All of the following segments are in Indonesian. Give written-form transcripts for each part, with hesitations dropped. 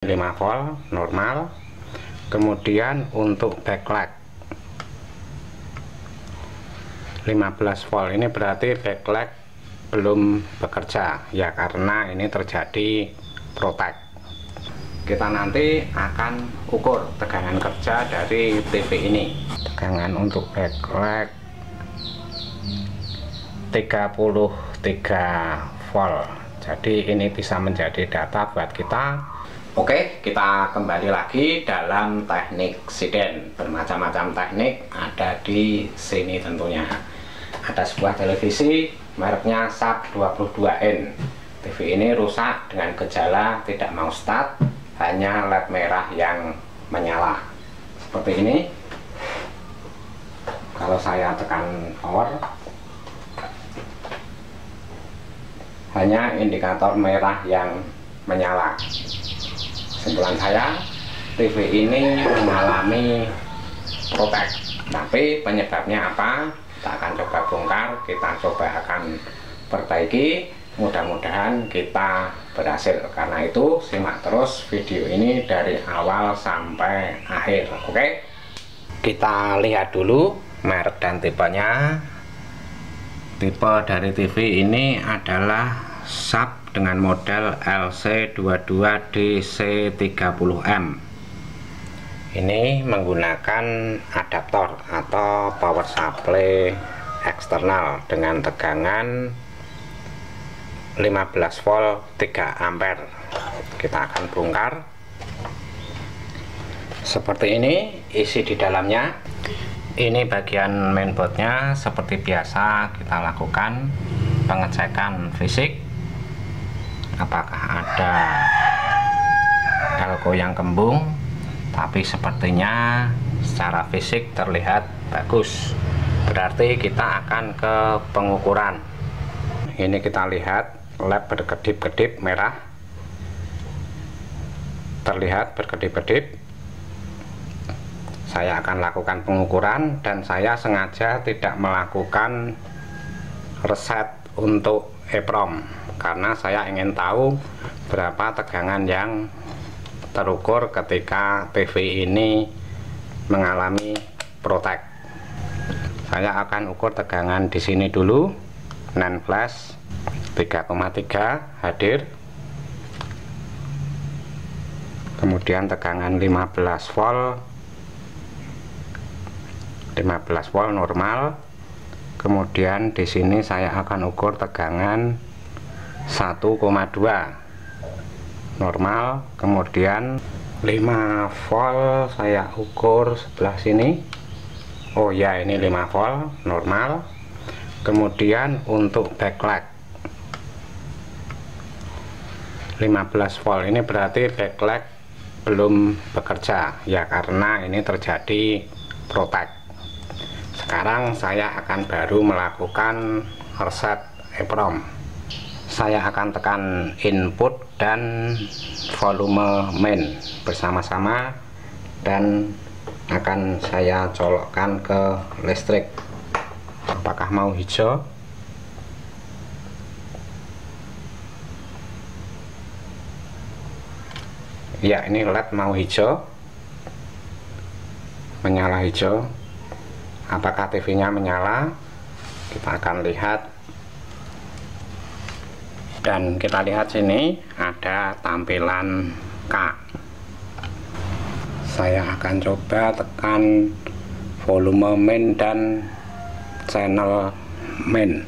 5 volt normal. Kemudian untuk backlight 15 volt, ini berarti backlight belum bekerja ya, karena ini terjadi protek. Kita nanti akan ukur tegangan kerja dari TV ini. Tegangan untuk backlight 33 volt, jadi ini bisa menjadi data buat kita. Oke, kita kembali lagi dalam teknik siden. Bermacam-macam teknik ada di sini tentunya. Ada sebuah televisi mereknya SAP 22N. TV ini rusak dengan gejala tidak mau start, hanya LED merah yang menyala seperti ini. Kalau saya tekan power, hanya indikator merah yang menyala. Kesimpulan saya, TV ini mengalami protek. Tapi penyebabnya apa? Kita akan coba bongkar, kita coba akan perbaiki. Mudah-mudahan kita berhasil. Karena itu simak terus video ini dari awal sampai akhir. Oke? Kita lihat dulu merek dan tipenya. Tipe dari TV ini adalah SAP dengan model LC22DC30M. Ini menggunakan adaptor atau power supply eksternal dengan tegangan 15 volt 3 ampere. Kita akan bongkar. Seperti ini isi di dalamnya. Ini bagian mainboardnya. Seperti biasa kita lakukan pengecekan fisik, apakah ada elko yang kembung, tapi sepertinya secara fisik terlihat bagus, berarti kita akan ke pengukuran. Ini kita lihat led berkedip-kedip merah, terlihat berkedip-kedip. Saya akan lakukan pengukuran dan saya sengaja tidak melakukan reset untuk EEPROM karena saya ingin tahu berapa tegangan yang terukur ketika TV ini mengalami protek. Saya akan ukur tegangan di sini dulu. NAND flash 3,3 hadir. Kemudian tegangan 15 volt normal. Kemudian di sini saya akan ukur tegangan 1,2 normal. Kemudian 5 volt saya ukur sebelah sini. Oh ya, ini 5 volt normal. Kemudian untuk backlight 15 volt, ini berarti backlight belum bekerja ya, karena ini terjadi protek. Sekarang saya akan baru melakukan reset EEPROM. Saya akan tekan input dan volume main bersama-sama dan akan saya colokkan ke listrik. Apakah mau hijau? Ya, ini LED mau hijau, menyala hijau. Apakah TV-nya menyala? Kita akan lihat. Dan kita lihat sini ada tampilan K. Saya akan coba tekan volume main dan channel main.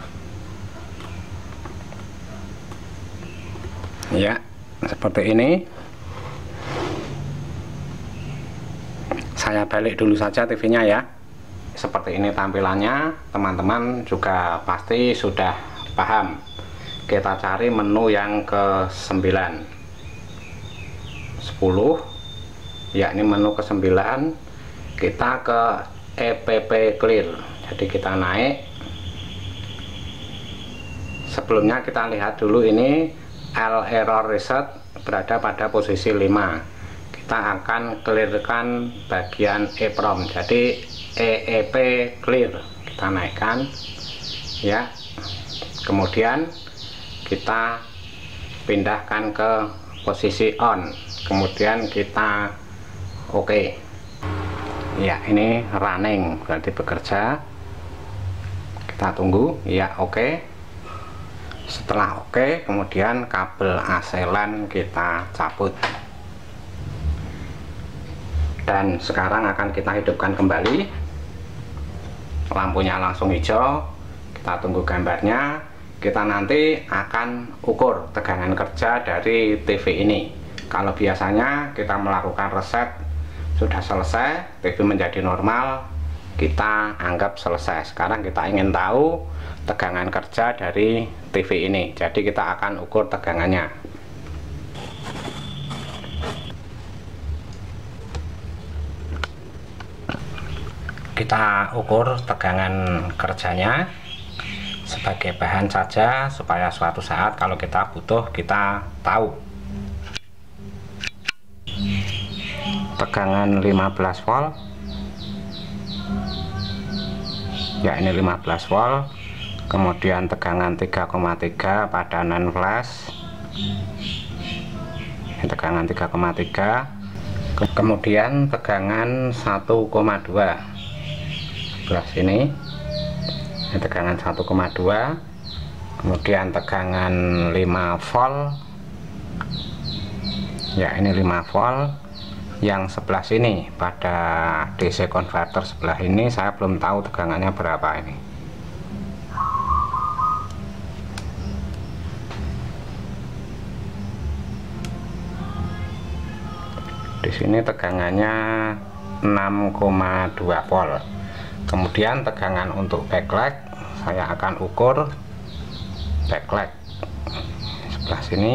Ya, seperti ini. Saya balik dulu saja TV-nya ya. Seperti ini tampilannya, teman-teman juga pasti sudah paham. Kita cari menu yang ke-9, 10, yakni menu ke-9. Kita ke EPP clear, jadi kita naik. Sebelumnya kita lihat dulu ini L error reset berada pada posisi 5. Kita akan clearkan bagian EEPROM, jadi EEP clear kita naikkan ya. Kemudian kita pindahkan ke posisi on. kemudian kita oke. Ya, ini running berarti bekerja. Kita tunggu. Ya, oke. Setelah oke, kemudian kabel AC LAN kita cabut. Dan sekarang akan kita hidupkan kembali. Lampunya langsung hijau. Kita tunggu gambarnya. Kita nanti akan ukur tegangan kerja dari TV ini. Kalau biasanya kita melakukan reset sudah selesai, TV menjadi normal, kita anggap selesai. Sekarang kita ingin tahu tegangan kerja dari TV ini, jadi kita akan ukur tegangannya. Kita ukur tegangan kerjanya sebagai bahan saja, supaya suatu saat kalau kita butuh kita tahu. Tegangan 15 volt. Ya, ini 15 volt. Kemudian tegangan 3,3 pada non flash. Ini tegangan 3,3. Kemudian tegangan 1,2 sebelah sini. Ini tegangan 1,2. Kemudian tegangan 5 volt. Ya, ini 5 volt. Yang sebelah sini pada DC converter sebelah ini saya belum tahu tegangannya berapa ini. Di sini tegangannya 6,2 volt. Kemudian tegangan untuk backlight saya akan ukur backlight sebelah sini.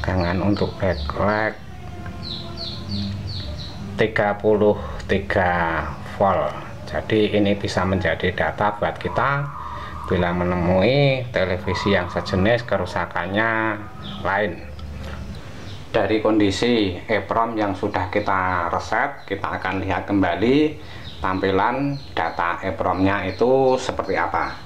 Tegangan untuk backlight 33 volt. Jadi ini bisa menjadi data buat kita bila menemui televisi yang sejenis kerusakannya lain. Dari kondisi EEPROM yang sudah kita reset, kita akan lihat kembali tampilan data EEPROM-nya itu seperti apa.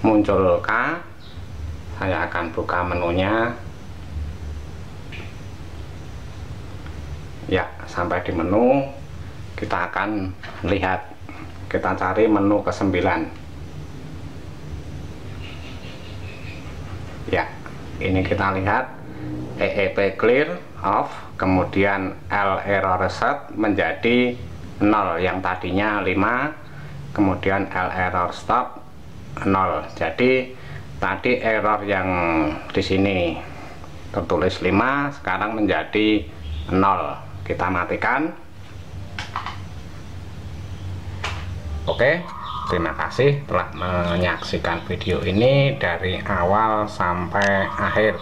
Muncul K, saya akan buka menunya. Ya, sampai di menu kita akan lihat, kita cari menu ke-9. Ya, ini kita lihat EEP clear off, kemudian L error reset menjadi 0 yang tadinya 5, kemudian L error stop 0. Jadi tadi error yang di sini tertulis 5 sekarang menjadi 0. Kita matikan. Oke, terima kasih telah menyaksikan video ini dari awal sampai akhir.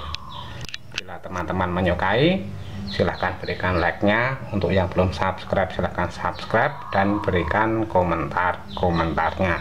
Bila teman-teman menyukai, silahkan berikan like-nya. Untuk yang belum subscribe, silahkan subscribe dan berikan komentarnya.